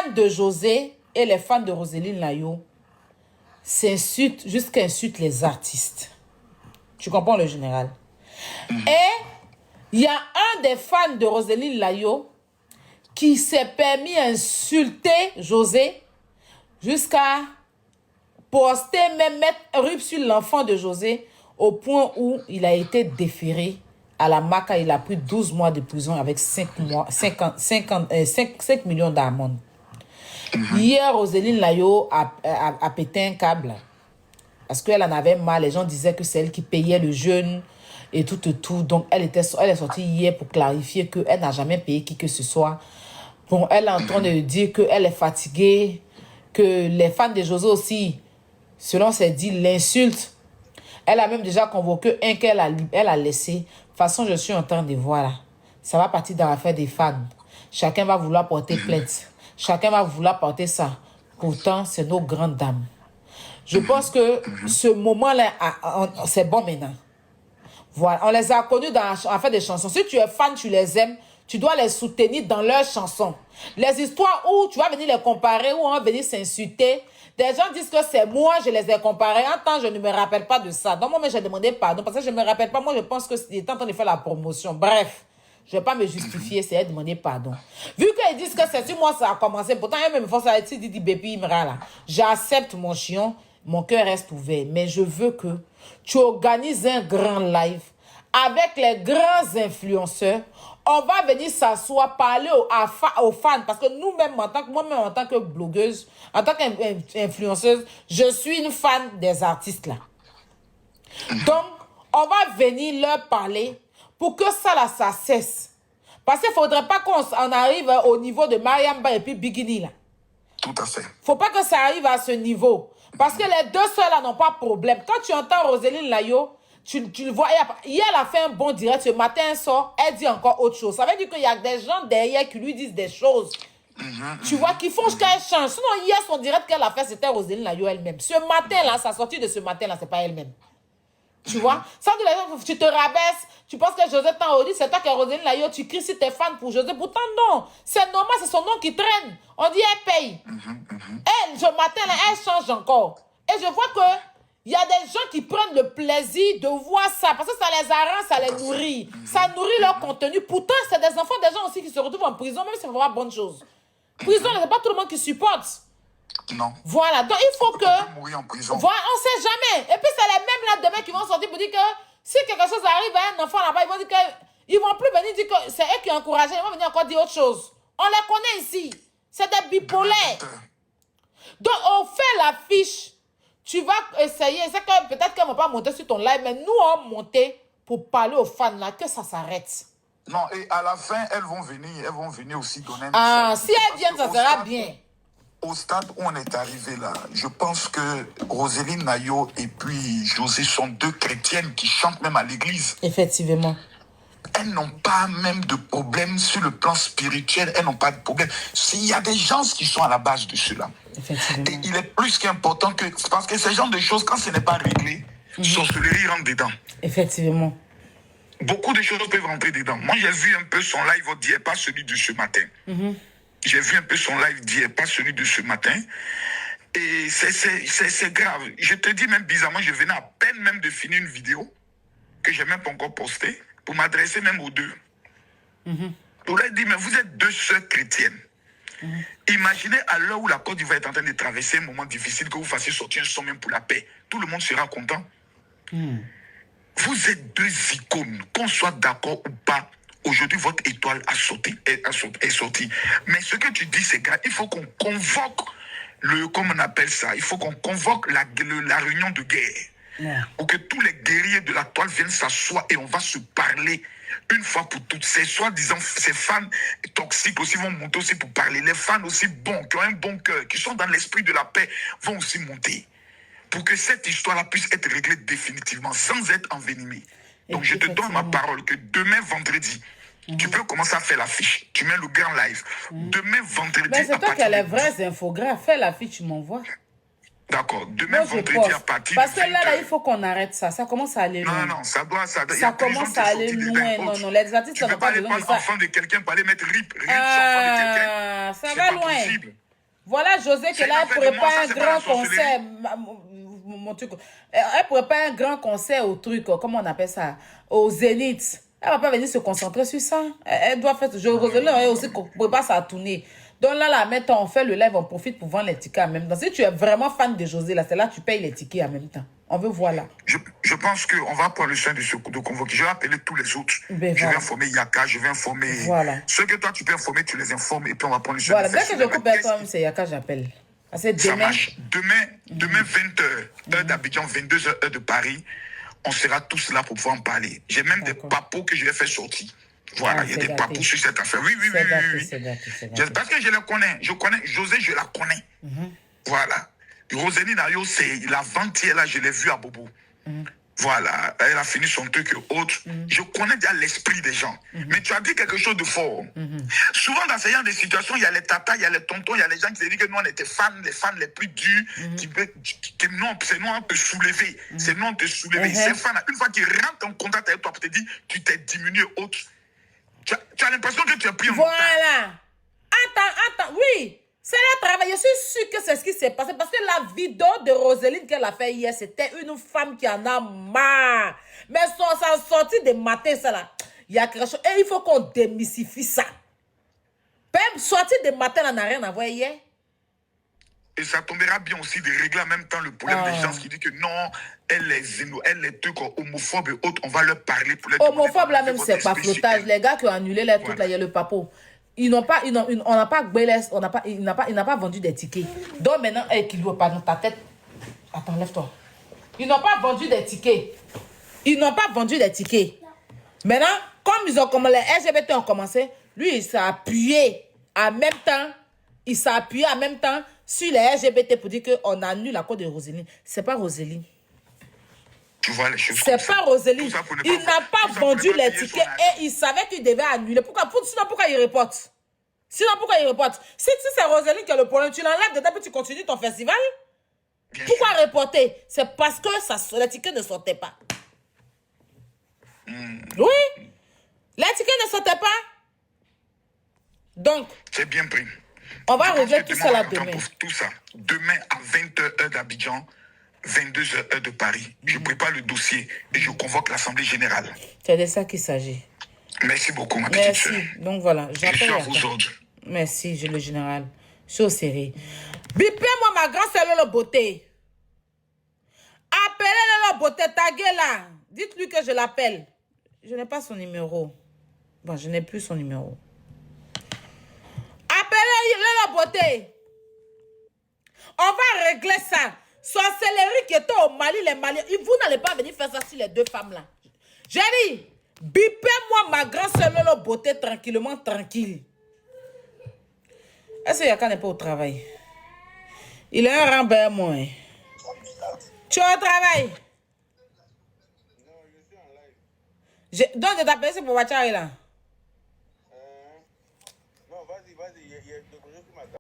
fans de José et les fans de Roseline Layo s'insultent jusqu'à insulter les artistes. Tu comprends le général? Et il y a un des fans de Roseline Layo qui s'est permis d'insulter José jusqu'à poster, même mettre rub sur l'enfant de José au point où il a été déféré à la MACA. Il a pris 12 mois de prison avec 5 millions d'amende. Hier, Roseline Layo a pété un câble parce qu'elle en avait marre. Les gens disaient que c'est elle qui payait le jeûne et tout. Donc, elle est sortie hier pour clarifier qu'elle n'a jamais payé qui que ce soit. Bon, elle est en train de dire qu'elle est fatiguée, que les fans de José aussi, selon ses dits, l'insultent. Elle a même déjà convoqué un qu'elle a laissé. De toute façon, je suis en train de voir là. Ça va partir dans l'affaire des fans. Chacun va vouloir porter plainte. Chacun va vouloir porter ça. Pourtant, c'est nos grandes dames. Je pense que ce moment-là, c'est bon maintenant. Voilà, on les a connus en fait des chansons. Si tu es fan, tu les aimes, tu dois les soutenir dans leurs chansons. Les histoires où tu vas venir les comparer, où on va venir s'insulter. Des gens disent que c'est moi, je les ai comparés. En temps, je ne me rappelle pas de ça. Donc, moi, j'ai demandé pardon parce que je ne me rappelle pas. Moi, je pense que c'était en train de faire la promotion. Bref, je ne vais pas me justifier, c'est elle demander pardon. Vu qu'ils disent que c'est sur moi, ça a commencé. Pourtant, elle me force à dire, Bépi Imra, là. J'accepte mon chion, mon cœur reste ouvert. Mais je veux que tu organises un grand live avec les grands influenceurs. On va venir s'asseoir, parler aux fans. Parce que nous-mêmes, moi-même, en tant que blogueuse, en tant qu'influenceuse, je suis une fan des artistes là. Donc, on va venir leur parler pour que ça là, ça cesse. Parce qu'il ne faudrait pas qu'on arrive au niveau de Mariamba et puis Bikini là. Tout à fait. Il ne faut pas que ça arrive à ce niveau. Parce que les deux seuls là n'ont pas de problème. Quand tu entends Roseline Layo, tu le vois, hier elle a fait un bon direct, ce matin elle sort, elle dit encore autre chose. Ça veut dire qu'il y a des gens derrière qui lui disent des choses. Tu vois, qui font qu'elle change. Sinon, hier, son direct qu'elle a fait, c'était Roseline Layo elle-même. Ce matin-là, sa sortie de ce matin-là, c'est pas elle-même. Tu vois, ça, tu te rabaisses, tu penses que José t'a dit, c'est toi qui es Roseline Layo, tu cries si t'es fan pour José. Pourtant, non. C'est normal, c'est son nom qui traîne. On dit, elle paye. Elle, ce matin-là, elle change encore. Et je vois que il y a des gens qui prennent le plaisir de voir ça parce que ça les arrange, ça les nourrit. Ça nourrit leur contenu. Pourtant, c'est des enfants, des gens aussi qui se retrouvent en prison, même si c'est vraiment bonne chose. Prison, c'est pas tout le monde qui supporte. Non. Voilà, donc il faut que... mourir en prison. Voilà, on sait jamais. Et puis, c'est les mêmes là demain qui vont sortir pour dire que si quelque chose arrive à un enfant là-bas, ils vont dire que... Ils vont plus venir dire que c'est eux qui encouragent. Ils vont venir encore dire autre chose. On les connaît ici. C'est des bipolaires. Donc, on fait l'affiche. Tu vas essayer, c'est que peut-être qu'elles ne vont pas monter sur ton live, mais nous, on va monter pour parler aux fans là, que ça s'arrête. Non, et à la fin, elles vont venir aussi donner un message. Si elles viennent, ça sera bien. Au stade où on est arrivé là, je pense que Roseline Layo et puis José sont deux chrétiennes qui chantent même à l'église. Effectivement. Elles n'ont pas même de problème sur le plan spirituel, elles n'ont pas de problème. S'il y a des gens qui sont à la base de cela. Et il est plus qu'important que... Parce que ce genre de choses, quand ce n'est pas réglé, sorcellerie rentre dedans. Effectivement. Beaucoup de choses peuvent rentrer dedans. Moi, j'ai vu un peu son live d'hier, pas celui de ce matin. J'ai vu un peu son live d'hier, pas celui de ce matin. Et c'est grave. Je te dis même bizarrement, je venais à peine même de finir une vidéo que je n'ai même pas encore postée pour m'adresser même aux deux. Pour leur dire, mais vous êtes deux sœurs chrétiennes. Imaginez à l'heure où la Côte d'Ivoire est en train de traverser un moment difficile, que vous fassiez sortir un son même pour la paix. Tout le monde sera content. Vous êtes deux icônes, qu'on soit d'accord ou pas. Aujourd'hui, votre étoile est sortie. Mais ce que tu dis, c'est grave. Il faut qu'on convoque comment on appelle ça, il faut qu'on convoque la réunion de guerre. Pour que tous les guerriers de la toile viennent s'asseoir et on va se parler une fois pour toutes. Ces soi-disant, ces fans toxiques aussi vont monter aussi pour parler. Les fans aussi bons, qui ont un bon cœur, qui sont dans l'esprit de la paix, vont aussi monter. Pour que cette histoire-là puisse être réglée définitivement, sans être envenimée. Donc je te donne ma parole que demain vendredi, tu peux commencer à faire l'affiche. Tu mets le grand live. Demain vendredi... Mais c'est toi qui as les vrais infographes. Fais l'affiche, tu m'envoies. D'accord. Demain vendredi à partir parce que là, il faut qu'on arrête ça. Ça commence à aller loin. Non, ça commence à aller loin. Non, les artistes ne peux pas aller prendre l'enfant de quelqu'un pour aller mettre rip sur l'enfant de quelqu'un. Ça va loin. Voilà, José, que C'est là, une elle affaire de pourrait moi, pas ça, un c'est pas la grand sorcellerie. concert. Mon truc. Elle pourrait pas un grand concert au truc, comment on appelle ça? Au Zénith. Elle va pas venir se concentrer sur ça. Elle doit faire. Roselyne, elle aussi qu'on ne peut pas ça tourner. Donc là, maintenant, on fait le live, on profite pour vendre les tickets en même temps. Si tu es vraiment fan de José, là, c'est là que tu payes les tickets en même temps. On veut voir là. Je pense qu'on va prendre le soin de convoquer. Je vais appeler tous les autres. Ben, Je voilà. vais informer Yaka, je vais informer. Voilà. Ceux que toi tu peux informer, tu les informes et puis on va prendre le soin Voilà, de dès faire que cela. je coupe avec toi, c'est Yaka, j'appelle. Parce que Ça demain, marche. Demain 20h, heure d'Abidjan, 22h, heure de Paris, on sera tous là pour pouvoir en parler. J'ai même des D'accord. papos que je vais faire sortir. Voilà, Ah, il y a c'est des gâté. papos sur cette affaire. Oui, oui, oui, C'est gâté, oui, oui. c'est gâté, c'est gâté. Parce que je les connais. Je connais José, je la connais. Voilà. Roselyne Ayo, c'est l'avant-hier, là, je l'ai vu à Bobo. Voilà, elle a fini son truc et autres. Je connais déjà l'esprit des gens. Mais tu as dit quelque chose de fort. Souvent, dans ce genre de situations, il y a les tatas, il y a les tontons, il y a les gens qui se disent que nous, on était fans, les fans les plus durs, que non, c'est nous, on te soulever. C'est nous, on te soulever. Ces fans, une fois qu'ils rentrent en contact avec toi, pour te dire, tu t'es diminué autre. Tu as l'impression que tu as pris un Voilà. Attends, oui. C'est le travail. Je suis sûre que c'est ce qui s'est passé. Parce que la vidéo de Roselyne qu'elle a fait hier, c'était une femme qui en a marre. Mais ça sorti des matins, ça là. Il y a quelque chose. Et il faut qu'on démystifie ça. Même sortir des matins, elle n'a rien à voir hier. Et ça tombera bien aussi de régler en même temps le problème des gens qui disent que non, elle est trucs homophobes et autres, on va leur parler pour les homophobe là même, c'est pas flottage. Les gars qui ont annulé les trucs là, il y a le papo. On n'a pas il n'a pas vendu des tickets. Donc maintenant, qui doit pas dans ta tête. Attends, lève-toi. Ils n'ont pas vendu des tickets. Ils n'ont pas vendu des tickets. Maintenant, comme ils ont commencé, les LGBT ont commencé, lui, il s'est appuyé en même temps. Il s'est appuyé en même temps sur les LGBT pour dire qu'on annule la cause de Roselyne. C'est pas Roselyne. Tu vois les choses. C'est pas Roselyne. Il n'a pas vendu les tickets et il savait qu'il devait annuler. Sinon, pourquoi il reporte? Si c'est Roselyne qui a le problème, tu l'enlèves dedans et tu continues ton festival? Bien pourquoi sûr. Reporter? C'est parce que les tickets ne sortaient pas. Oui. Les tickets ne sortaient pas. Donc. C'est bien pris. On va régler tout ça là demain. Tout ça. Demain à 20h, heure d'Abidjan, 22h, heure de Paris. Je prépare le dossier et je convoque l'Assemblée générale. C'est de ça qu'il s'agit. Merci beaucoup, ma petite soeur. Merci. Donc voilà. Je suis à vos ordres. Merci, je le général. Je suis au série. Bipez-moi ma grande sœur Lolo Beauté. Appelez Lolo Beauté, taguez là. Dites-lui que je l'appelle. Je n'ai pas son numéro. Bon, je n'ai plus son numéro. Appelez Lolo Beauté. On va régler ça. Sorcellerie qui était au Mali, les Maliens. Vous n'allez pas venir faire ça sur les deux femmes là. J'ai dit, bipez-moi ma grande sœur Lolo Beauté tranquillement, tranquille. Est-ce que Yaka n'est pas au travail? Il est un rambert, moi. Tu es au travail? Non, je suis en live. Donc, je t'appelle pour Wachari là. Non, vas-y, il y a quelque chose qui m'attend.